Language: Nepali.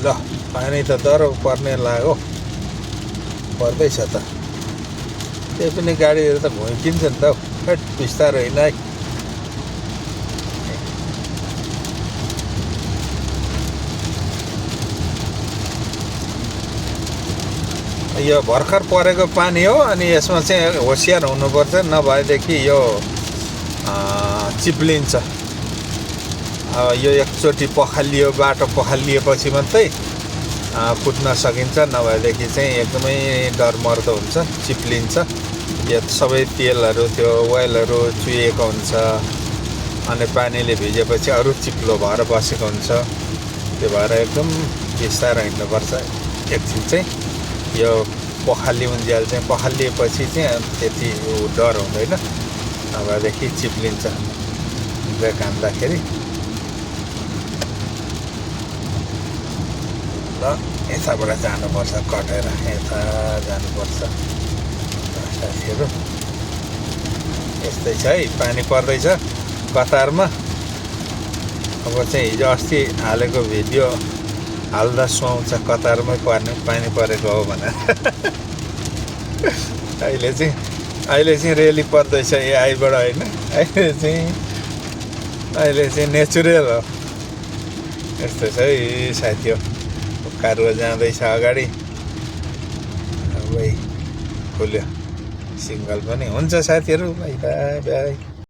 ल पानी त डह्रो पर्ने लाग्यो पर्दैछ त त्यही पनि गाडीहरू त घुइकिन्छ नि त हौ हट बिस्तारै हिँड है यो भर्खर परेको पानी हो अनि यसमा चाहिँ होसियार हुनुपर्छ नभएदेखि यो चिप्लिन्छ यो एकचोटि पखालियो बाटो पखालिएपछि मात्रै कुद्न सकिन्छ नभएदेखि चाहिँ एकदमै डरमर्दो हुन्छ चिप्लिन्छ यो सबै तेलहरू त्यो ओइलहरू चुहिएको हुन्छ अनि पानीले भिजेपछि अरू चिप्लो भएर बसेको हुन्छ त्यो भएर एकदम बिस्तारै हिँड्नुपर्छ एकछिन चाहिँ यो पखालिउन्जेल चाहिँ पखालिएपछि चाहिँ त्यति डर हुँदैन नभएदेखि चिप्लिन्छ ब्रेक हान्दाखेरि ल यताबाट जानुपर्छ कटेर यता जानुपर्छ साथीहरू यस्तै छ है पानी पर्दैछ कतारमा अब चाहिँ हिजो अस्ति हालेको भिडियो हाल्दा सुहाउँछ कतारमै पानी परेको हो भनेर अहिले चाहिँ रेली पर्दैछ एआईबाट होइन अहिले चाहिँ नेचुरल हो यस्तो छ है साथी हो कारुवा जाँदैछ अगाडि अब खुल्यो सिङ्गल पनि हुन्छ साथीहरू बाई बाई बाई